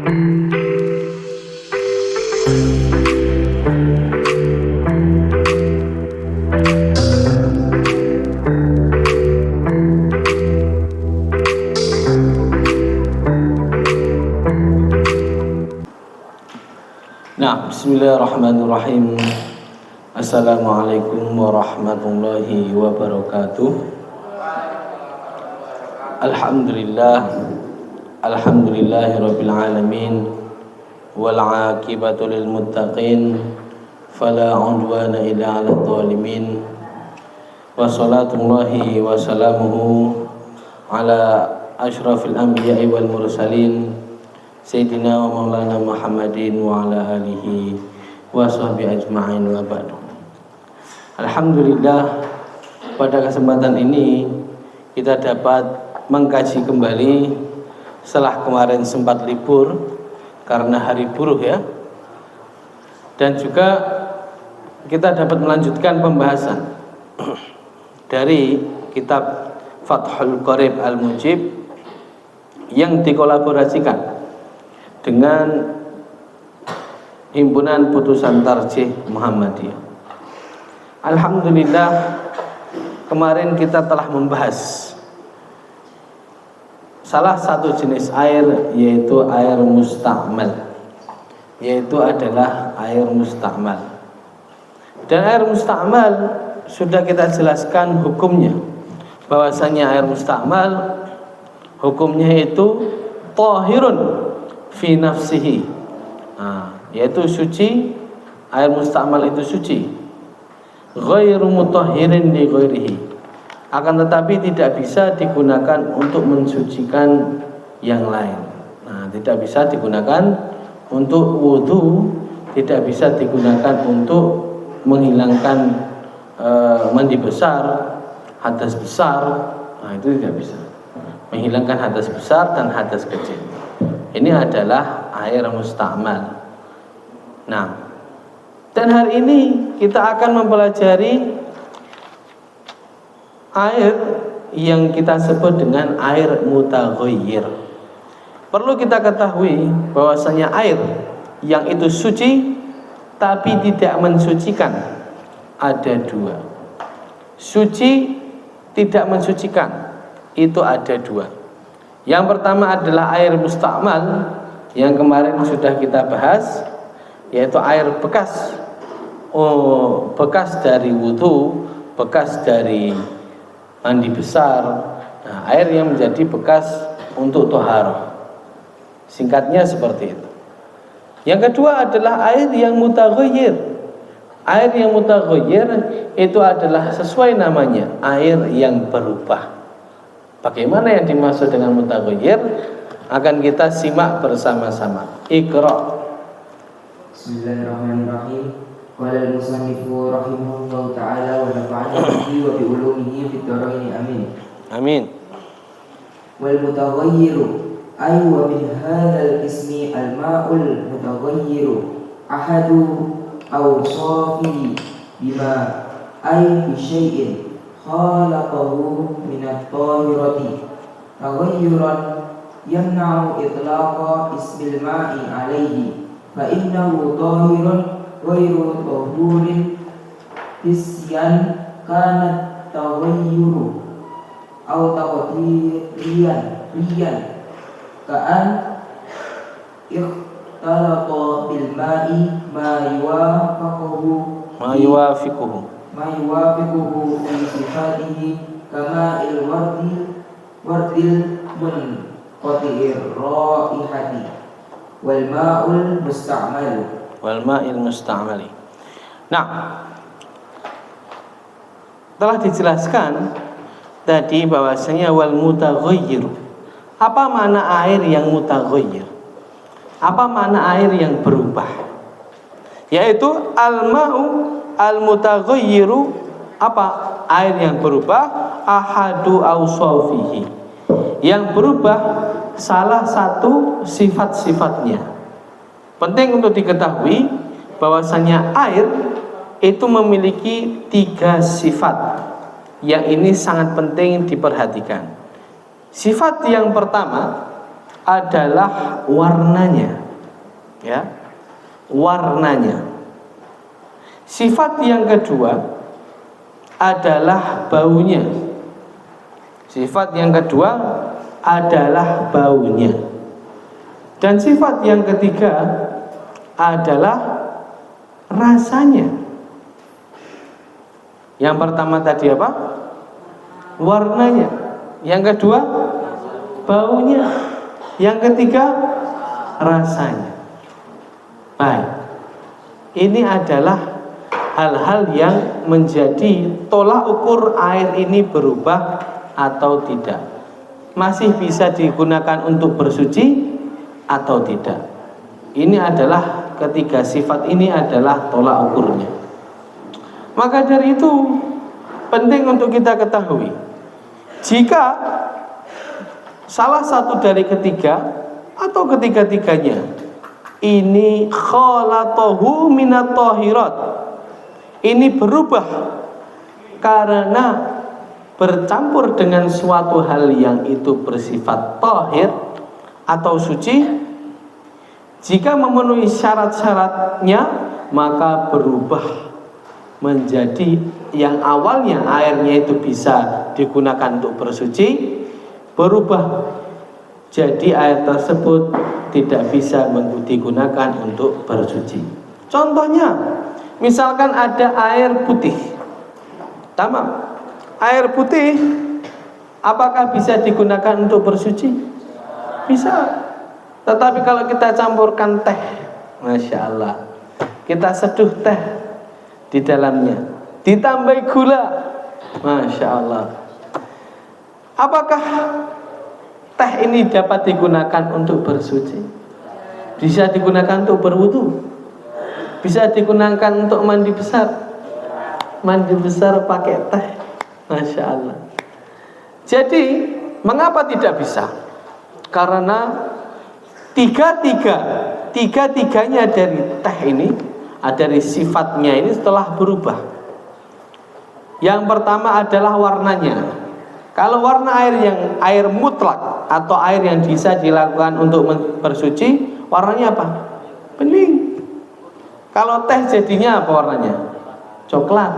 Nah, bismillahirrahmanirrahim. Assalamualaikum warahmatullahi wabarakatuh. Alhamdulillahirabbil alamin wal 'aqibatu lil muttaqin fala 'udwana illa 'alal zalimin. Wassalatullahi wa salamuhu ala asyrafil anbiya'i wal mursalin Sayyidina wa maulana Muhammadin wa ala alihi wa sahbihi ajma'in wa ba'du. Alhamdulillah, pada kesempatan ini kita dapat mengkaji kembali setelah kemarin sempat libur karena hari buruh ya. Dan juga kita dapat melanjutkan pembahasan dari kitab Fathul Qorib Al-Mujib yang dikolaborasikan dengan Himpunan Putusan Tarjih Muhammadiyah. Alhamdulillah, kemarin kita telah membahas salah satu jenis air, yaitu air mustakmal, yaitu adalah air mustakmal. Dan air mustakmal sudah kita jelaskan hukumnya, bahwasanya air mustakmal hukumnya itu thahirun fi nafsihi, yaitu suci. Air mustakmal itu suci, ghairu mutahhirin li ghairihi, akan tetapi tidak bisa digunakan untuk mensucikan yang lain. Tidak bisa digunakan untuk wudu, tidak bisa digunakan untuk menghilangkan mandi besar, hadas besar. Itu tidak bisa menghilangkan hadas besar dan hadas kecil. Ini adalah air mustakmal. Nah, dan hari ini kita akan mempelajari air yang kita sebut dengan air mutaghayyir. Perlu kita ketahui bahwasanya air yang itu suci tapi tidak mensucikan ada dua. Suci tidak mensucikan itu ada dua. Yang pertama adalah air mustakmal yang kemarin sudah kita bahas, yaitu air bekas. Bekas dari wudu, bekas dari mandi besar. Air yang menjadi bekas untuk toharoh. Singkatnya seperti itu. Yang kedua adalah air yang mutaghayyir. Air yang mutaghayyir itu adalah sesuai namanya, air yang berubah. Bagaimana yang dimaksud dengan mutaghayyir akan kita simak bersama-sama. Iqra. Bismillahirrahmanirrahim. Qala al-musannifu rahimahullahu ta'ala wa nafa'ana bihi wa bi ulumihi fid dharain amin. Amin. Wal mutaghayyiru ay wa min hadzal ismi al-ma'ul mutaghayyiru ahadu awsafi bima ay bi syai'in khalaqahu minat tahirati taghayyuran yamna'u itlaqa ismil ma'i alayhi fa innahu tahirun ghairu tahurin hisyan kana taghayyuru aw taqdiriyan ka'an ikhtalaqa bil ma'i ma yuwafiquhu fi sifatihi kama wardil munqati'ir raihati wal ma'il musta'mali. Nah, telah dijelaskan tadi bahwasanya wal mutaghayyir. Apa makna air yang mutaghayyir? Apa makna air yang berubah? Yaitu al-ma'u al-mutaghayyiru, apa? Air yang berubah ahadu awsafihi, yang berubah salah satu sifat-sifatnya. Penting untuk diketahui bahwasanya air itu memiliki 3 sifat yang ini sangat penting diperhatikan. Sifat yang pertama adalah warnanya, ya, warnanya. Sifat yang kedua adalah baunya. Sifat yang kedua adalah baunya. Dan sifat yang ketiga adalah rasanya. Yang pertama tadi apa? Warnanya. Yang kedua baunya. Yang ketiga rasanya. Baik. Ini adalah hal-hal yang menjadi tolak ukur air ini berubah atau tidak. Masih bisa digunakan untuk bersuci atau tidak. Ini adalah ketiga sifat ini adalah tolak ukurnya. Maka dari itu penting untuk kita ketahui, jika salah satu dari ketiga atau ketiga-tiganya ini khalatahu minat tahirat, ini berubah karena bercampur dengan suatu hal yang itu bersifat tahir atau suci, jika memenuhi syarat-syaratnya maka berubah menjadi yang awalnya airnya itu bisa digunakan untuk bersuci, berubah jadi air tersebut tidak bisa digunakan untuk bersuci. Contohnya, misalkan ada air putih, tamam, air putih apakah bisa digunakan untuk bersuci? Bisa. Tetapi kalau kita campurkan teh, Masya Allah, kita seduh teh di dalamnya, ditambah gula, Masya Allah, apakah teh ini dapat digunakan untuk bersuci? Bisa digunakan untuk berwudu? Bisa digunakan untuk mandi besar? Mandi besar pakai teh, Masya Allah. Jadi mengapa tidak bisa? Karena tiga-tiganya dari teh ini, dari sifatnya ini setelah berubah. Yang pertama adalah warnanya. Kalau warna air yang air mutlak atau air yang bisa dilakukan untuk bersuci, warnanya apa? Bening. Kalau teh jadinya apa warnanya? Coklat.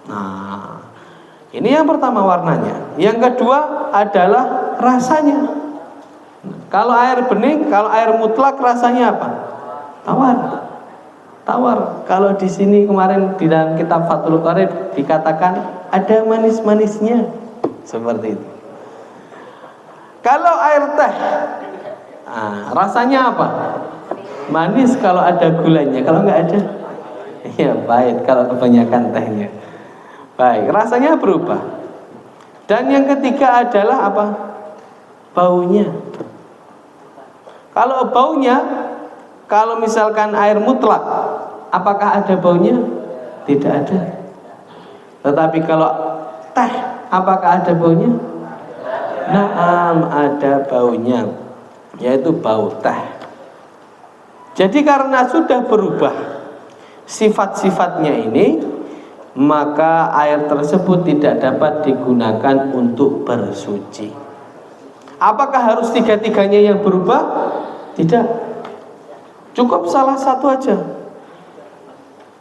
Nah, ini yang pertama warnanya. Yang kedua adalah rasanya. Kalau air bening, kalau air mutlak rasanya apa? Tawar. Tawar. Kalau di sini kemarin di dalam kitab Fathul Qorib dikatakan ada manis-manisnya, seperti itu. Kalau air teh, rasanya apa? Manis kalau ada gulanya. Kalau nggak ada, ya pahit kalau kebanyakan tehnya. Baik, rasanya berubah. Dan yang ketiga adalah apa? Baunya. Kalau baunya, kalau misalkan air mutlak, apakah ada baunya? Tidak ada. Tetapi kalau teh, apakah ada baunya? Naam, ada baunya, yaitu bau teh. Jadi karena sudah berubah sifat-sifatnya ini, maka air tersebut tidak dapat digunakan untuk bersuci. Apakah harus tiga-tiganya yang berubah? Tidak. Cukup salah satu aja.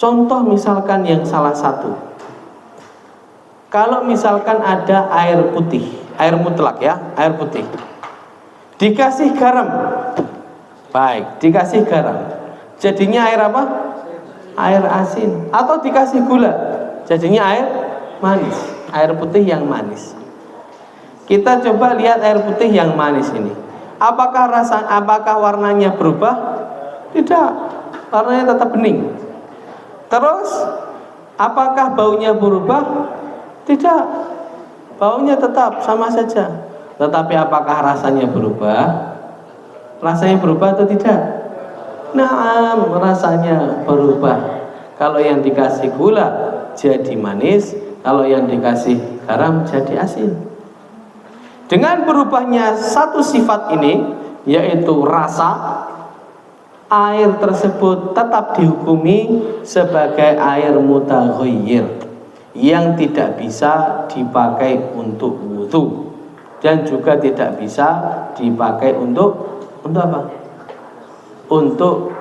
Contoh misalkan yang salah satu. Kalau misalkan ada air putih, air mutlak ya, air putih, dikasih garam. Baik, dikasih garam, jadinya air apa? Air asin. Atau dikasih gula, jadinya air manis. Air putih yang manis. Kita coba lihat air putih yang manis ini. Apakah warnanya berubah? Tidak, warnanya tetap bening. Terus, apakah baunya berubah? Tidak, baunya tetap sama saja. Tetapi apakah rasanya berubah? Rasanya berubah atau tidak? Nah, rasanya berubah. Kalau yang dikasih gula jadi manis, kalau yang dikasih garam jadi asin. Dengan berubahnya satu sifat ini, yaitu rasa, air tersebut tetap dihukumi sebagai air mutaghayyir yang tidak bisa dipakai untuk wudu. dan juga tidak bisa dipakai untuk apa? Untuk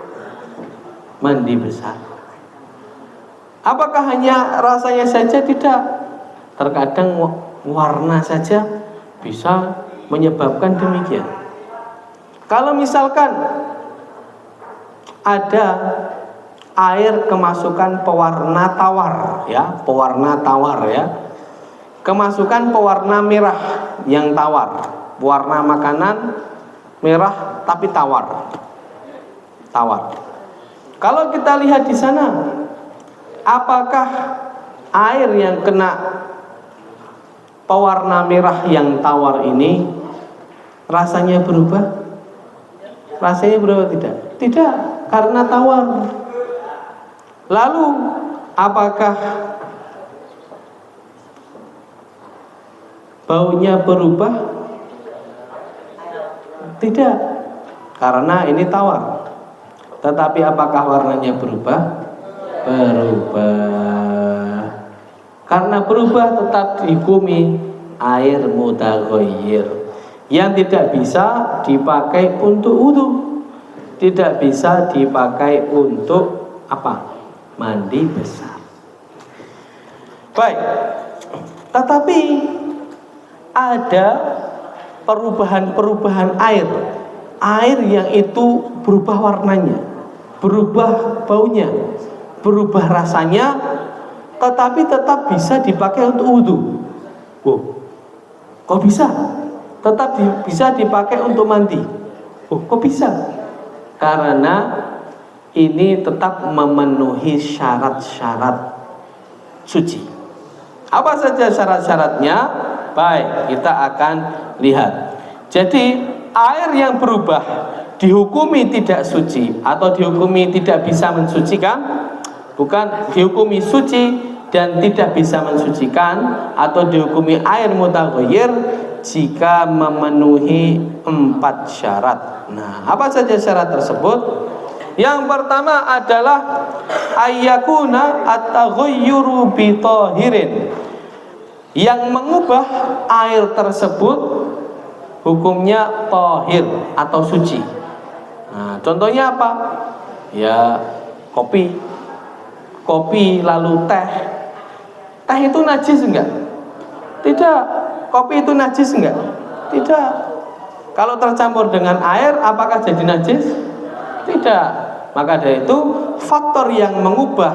mandi besar. Apakah hanya rasanya saja? Tidak. Terkadang warna saja bisa menyebabkan demikian. Kalau misalkan ada air kemasukan pewarna tawar, ya, pewarna tawar, ya, kemasukan pewarna merah yang tawar, warna makanan merah tapi tawar. Kalau kita lihat di sana, apakah air yang kena pewarna merah yang tawar ini rasanya berubah? Rasanya berubah tidak? Tidak, karena tawar. Lalu apakah baunya berubah? Tidak, karena ini tawar. Tetapi apakah warnanya berubah? Berubah. Karena berubah tetap dihukumi air mutaghayyir yang tidak bisa dipakai untuk wudu, tidak bisa dipakai untuk apa? Mandi besar. Baik. Tetapi ada perubahan air yang itu berubah warnanya, berubah baunya, berubah rasanya, tetapi tetap bisa dipakai untuk wudu. Kok bisa? Tetap bisa dipakai untuk mandi. Kok bisa? Karena ini tetap memenuhi syarat-syarat suci. Apa saja syarat-syaratnya? Baik, kita akan lihat. Jadi air yang berubah dihukumi tidak suci atau dihukumi tidak bisa mensucikan, bukan dihukumi suci dan tidak bisa mensucikan, atau dihukumi air mutaghayyir jika memenuhi 4 syarat. Nah, apa saja syarat tersebut? Yang pertama adalah ayyakuna at-taghayyuru bi tahirin, yang mengubah air tersebut hukumnya tahir atau suci. Nah, contohnya apa? Ya, kopi lalu teh itu najis enggak? Tidak. Kopi itu najis enggak? Tidak. Kalau tercampur dengan air, apakah jadi najis? Tidak. Maka dari itu faktor yang mengubah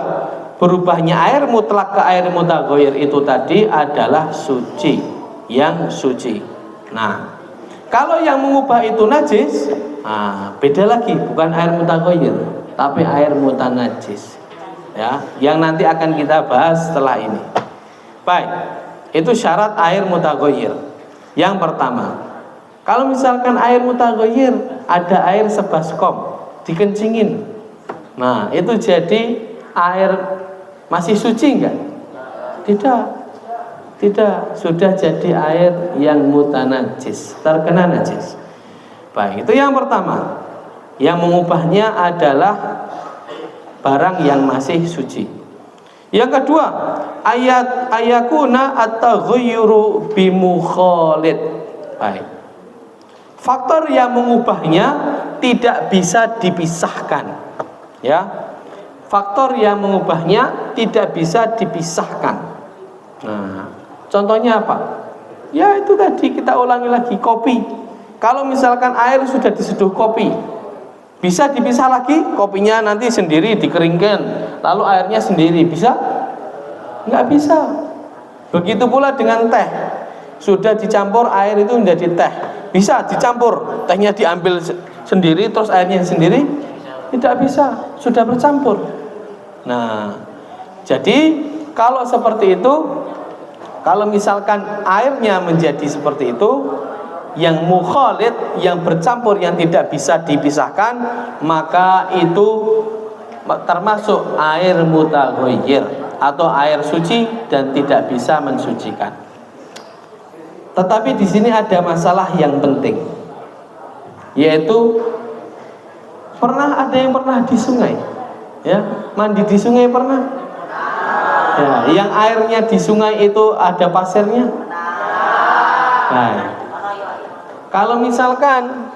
berubahnya air mutlak ke air mutaghayyir itu tadi adalah suci, yang suci. Nah, kalau yang mengubah itu najis, beda lagi, bukan air mutaghayyir, tapi air mutanajis. Ya, yang nanti akan kita bahas setelah ini. Baik, itu syarat air mutaghayyir. Yang pertama, kalau misalkan air mutaghayyir ada air sebaskom dikencingin, nah itu jadi air masih suci enggak? Tidak, sudah jadi air yang mutanajis, terkena najis. Baik, itu yang pertama. Yang mengubahnya adalah barang yang masih suci. Yang kedua, ayakuna at-taghayyuru bimukhalid. Baik. Faktor yang mengubahnya tidak bisa dipisahkan. Ya. Faktor yang mengubahnya tidak bisa dipisahkan. Nah, contohnya apa? Ya itu tadi, kita ulangi lagi, kopi. Kalau misalkan air sudah diseduh kopi, bisa dipisah lagi? Kopinya nanti sendiri dikeringkan, lalu airnya sendiri, bisa? Nggak bisa. Begitu pula dengan teh, sudah dicampur air itu menjadi teh, bisa dicampur, tehnya diambil sendiri terus airnya sendiri? Tidak bisa, sudah bercampur. Nah, jadi kalau seperti itu, kalau misalkan airnya menjadi seperti itu, yang mukhalid, yang bercampur, yang tidak bisa dipisahkan, maka itu termasuk air mutaghayyir atau air suci dan tidak bisa mensucikan. Tetapi di sini ada masalah yang penting, yaitu ada yang pernah di sungai, ya, mandi di sungai pernah? Ya, yang airnya di sungai itu ada pasirnya. Nah, Kalau misalkan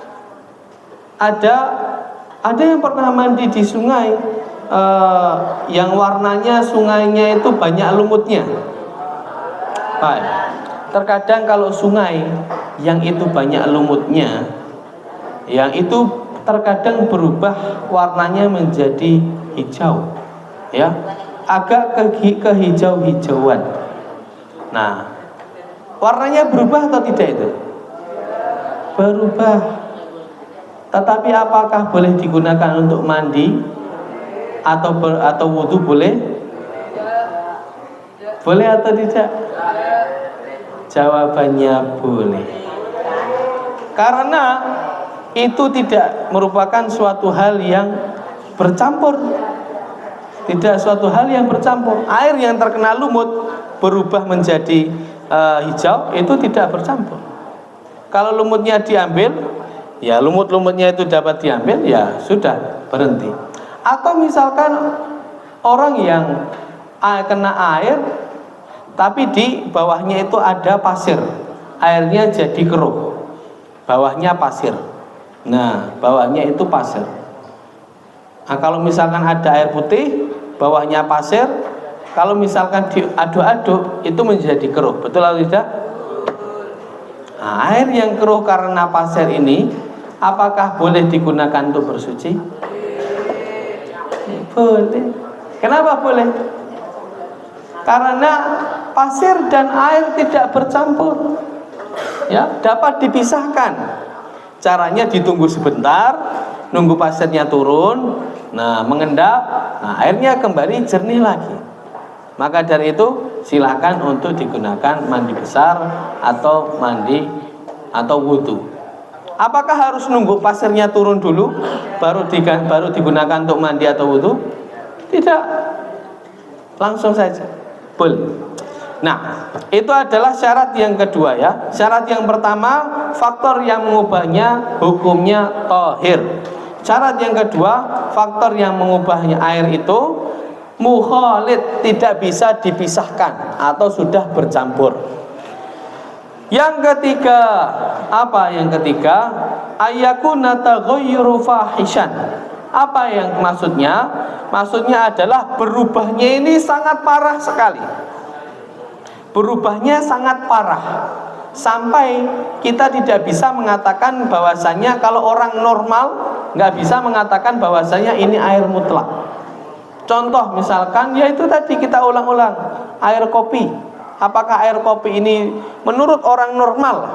ada yang pernah mandi di sungai yang warnanya sungainya itu banyak lumutnya. Baik. Terkadang kalau sungai yang itu banyak lumutnya, yang itu terkadang berubah warnanya menjadi hijau, ya, agak kehijau-hijauan. Nah, warnanya berubah atau tidak itu? Berubah. Tetapi apakah boleh digunakan untuk mandi atau wudhu boleh? Boleh atau tidak? Jawabannya boleh. Karena itu tidak merupakan suatu hal yang bercampur. Tidak suatu hal yang bercampur. Air yang terkena lumut berubah menjadi hijau, itu tidak bercampur. Kalau lumutnya diambil, ya lumut-lumutnya itu dapat diambil, ya sudah, berhenti. Atau misalkan orang yang kena air tapi di bawahnya itu ada pasir, airnya jadi keruh, bawahnya pasir. Nah, bawahnya itu pasir. Nah, kalau misalkan ada air putih, bawahnya pasir, kalau misalkan diaduk-aduk itu menjadi keruh, betul atau tidak? Nah, air yang keruh karena pasir ini, apakah boleh digunakan untuk bersuci? Boleh. Kenapa boleh? Karena pasir dan air tidak bercampur, ya, dapat dipisahkan. Caranya ditunggu sebentar, nunggu pasirnya turun, nah mengendap, nah airnya kembali jernih lagi. Maka dari itu silakan untuk digunakan mandi besar atau mandi atau wudhu. Apakah harus nunggu pasirnya turun dulu baru digunakan untuk mandi atau wudhu? Tidak, langsung saja boleh. Nah, itu adalah syarat yang kedua, ya. Syarat yang pertama, faktor yang mengubahnya hukumnya thahir. Syarat yang kedua, faktor yang mengubahnya air itu mukhalid, tidak bisa dipisahkan atau sudah bercampur. Yang ketiga, apa yang ketiga? Ayyakuna taghayyuru fahishan. Apa yang maksudnya? Maksudnya adalah berubahnya ini sangat parah sekali. Berubahnya sangat parah sampai kita tidak bisa mengatakan bahwasanya kalau orang normal nggak bisa mengatakan bahwasanya ini air mutlak. Contoh misalkan, yaitu tadi kita ulang-ulang, air kopi. Apakah air kopi ini menurut orang normal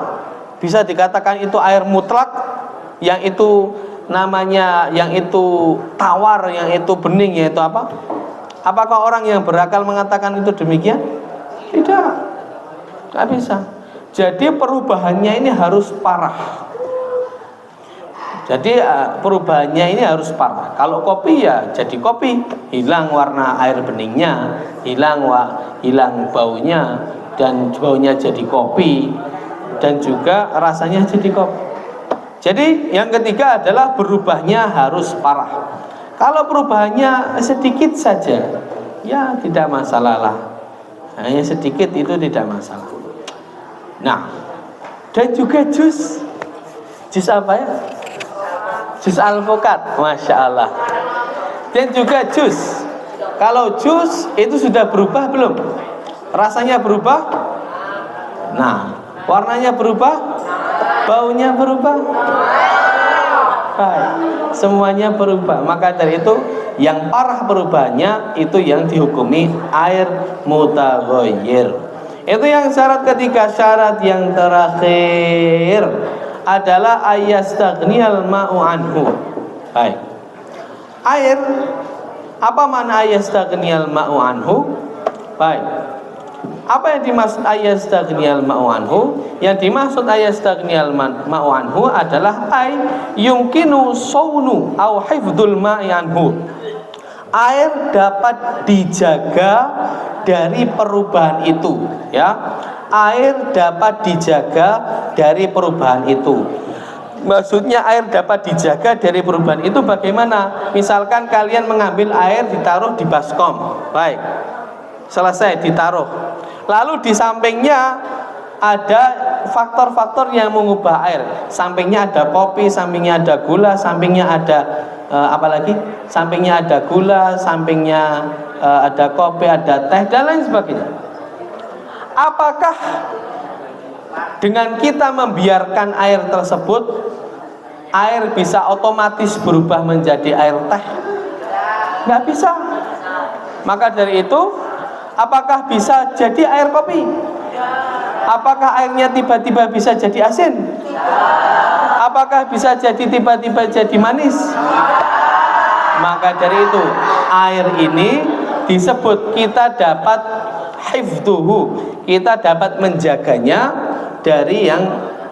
bisa dikatakan itu air mutlak, yang itu namanya, yang itu tawar, yang itu bening, yaitu apa? Apakah orang yang berakal mengatakan itu demikian? Tidak, nggak bisa. Jadi perubahannya ini harus parah. Jadi perubahannya ini harus parah. Kalau kopi ya jadi kopi, hilang warna air beningnya, hilang baunya, dan baunya jadi kopi, dan juga rasanya jadi kopi. Jadi yang ketiga adalah berubahnya harus parah. Kalau perubahannya sedikit saja, ya tidak masalah lah. Hanya sedikit itu tidak masalah. Nah, dan juga jus apa ya? Jus alpukat, masya Allah. Dan juga jus. Kalau jus itu sudah berubah belum? Rasanya berubah? Nah, warnanya berubah? Baunya berubah? Baik, semuanya berubah. Maka dari itu yang parah perubahannya itu yang dihukumi air mutaghayyir. Itu yang syarat ketiga. Syarat yang terakhir adalah ayastaghniyal ma'u anhu. Baik. Air, apa makna ayastaghniyal ma'u anhu? Baik. Apa yang dimaksud ayastaghniyal ma'u anhu? Yang dimaksud ayastaghniyal ma'u anhu adalah yumkinu saunu au hifdzul ma'i anhu. Air dapat dijaga dari perubahan itu, ya. Air dapat dijaga dari perubahan itu. Maksudnya air dapat dijaga dari perubahan itu bagaimana? Misalkan kalian mengambil air ditaruh di baskom, baik, selesai ditaruh. Lalu di sampingnya ada faktor-faktor yang mengubah air. Sampingnya ada kopi, sampingnya ada gula, sampingnya ada apalagi? Sampingnya ada gula, sampingnya ada kopi, ada teh dan lain sebagainya. Apakah dengan kita membiarkan air tersebut, air bisa otomatis berubah menjadi air teh? Nggak bisa. Maka dari itu, apakah bisa jadi air kopi? Apakah airnya tiba-tiba bisa jadi asin? Apakah bisa jadi tiba-tiba jadi manis? Maka dari itu, air ini disebut kita dapat hifdhuhu, kita dapat menjaganya dari yang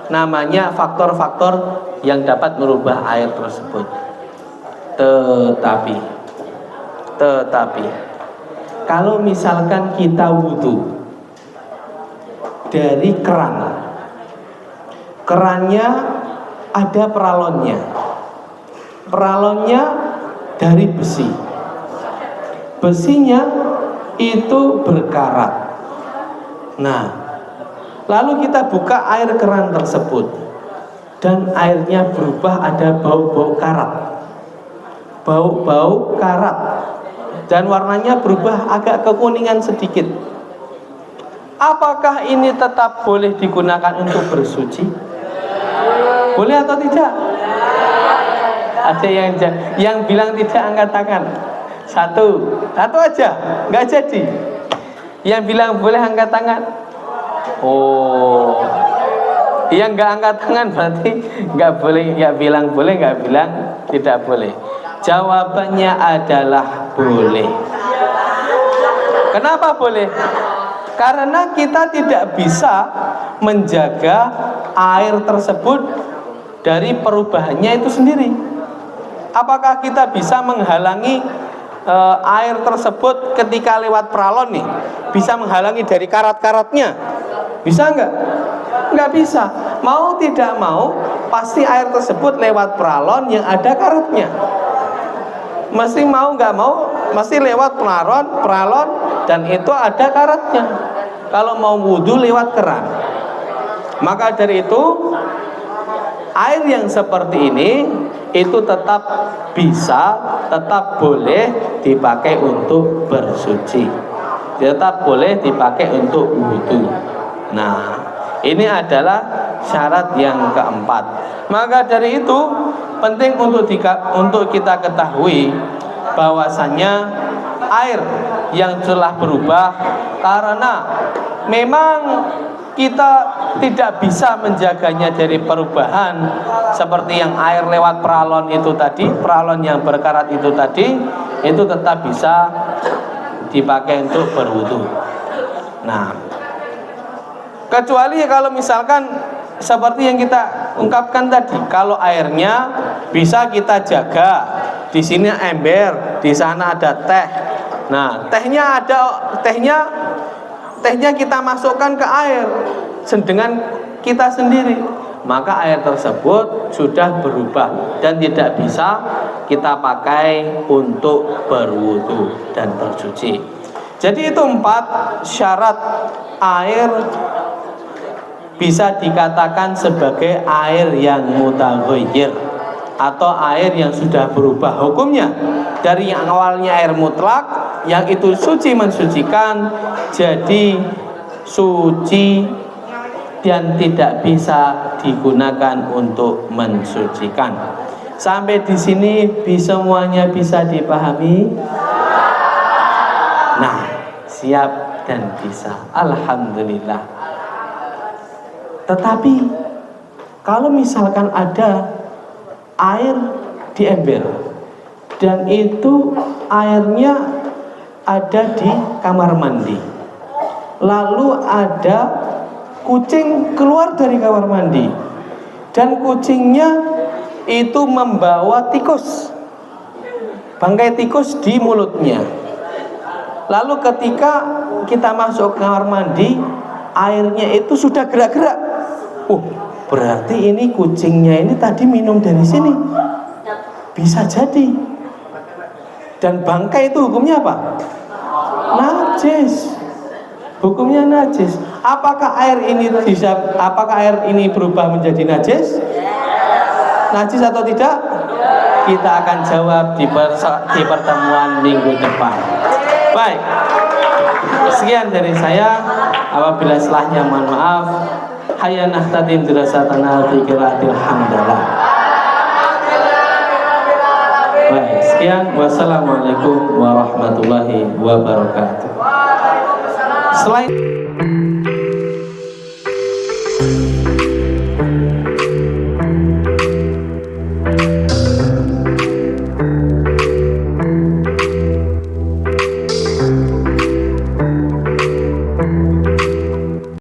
namanya faktor-faktor yang dapat merubah air tersebut. Tetapi kalau misalkan kita wudhu dari kerannya ada peralonnya dari besi, besinya itu berkarat. Nah, lalu kita buka air keran tersebut dan airnya berubah, ada bau-bau karat dan warnanya berubah agak kekuningan sedikit. Apakah ini tetap boleh digunakan untuk bersuci? Boleh atau tidak? Ada yang bilang tidak, angkat tangan. Satu aja, nggak jadi. Yang bilang boleh, angkat tangan. Oh, yang nggak angkat tangan berarti nggak boleh, nggak bilang boleh, nggak bilang tidak boleh. Jawabannya adalah boleh. Kenapa boleh? Karena kita tidak bisa menjaga air tersebut dari perubahannya itu sendiri. Apakah kita bisa menghalangi air tersebut ketika lewat peralon nih? Bisa menghalangi dari karat-karatnya? Bisa enggak? Enggak bisa. Mau tidak mau, pasti air tersebut lewat peralon yang ada karatnya. Mesti mau nggak mau, mesti lewat peralon dan itu ada karatnya. Kalau mau wudhu lewat keran. Maka dari itu, air yang seperti ini itu tetap bisa, tetap boleh dipakai untuk bersuci, tetap boleh dipakai untuk wudhu. Nah, ini adalah syarat yang keempat. Maka dari itu penting untuk kita ketahui bahwasanya air yang telah berubah karena memang kita tidak bisa menjaganya dari perubahan, seperti yang air lewat peralon itu tadi, peralon yang berkarat itu tadi, itu tetap bisa dipakai untuk berwudu. Nah, kecuali kalau misalkan seperti yang kita ungkapkan tadi, kalau airnya bisa kita jaga, di sini ember, di sana ada teh. Nah, tehnya kita masukkan ke air dengan kita sendiri, maka air tersebut sudah berubah dan tidak bisa kita pakai untuk berwudu dan bersuci. Jadi itu 4 syarat air bisa dikatakan sebagai air yang mutaghayyir atau air yang sudah berubah hukumnya dari yang awalnya air mutlak yang itu suci mensucikan jadi suci dan tidak bisa digunakan untuk mensucikan. Sampai di sini semuanya bisa dipahami? Nah, siap dan bisa. Alhamdulillah. Tetapi kalau misalkan ada air di ember dan itu airnya ada di kamar mandi, lalu ada kucing keluar dari kamar mandi dan kucingnya itu membawa tikus, bangkai tikus di mulutnya. Lalu ketika kita masuk ke kamar mandi, airnya itu sudah gerak-gerak. Berarti ini kucingnya ini tadi minum dari sini. Bisa jadi. Dan bangkai itu hukumnya apa? Najis. Hukumnya najis. Apakah air ini berubah menjadi najis? Najis atau tidak? Kita akan jawab di pertemuan minggu depan. Baik. Sekian dari saya. Apabila salahnya mohon maaf. Hayya nahtadim dirasatana bi qiraatil hamdalah. Baik, sekian. Wassalamualaikum warahmatullahi wabarakatuh. Selain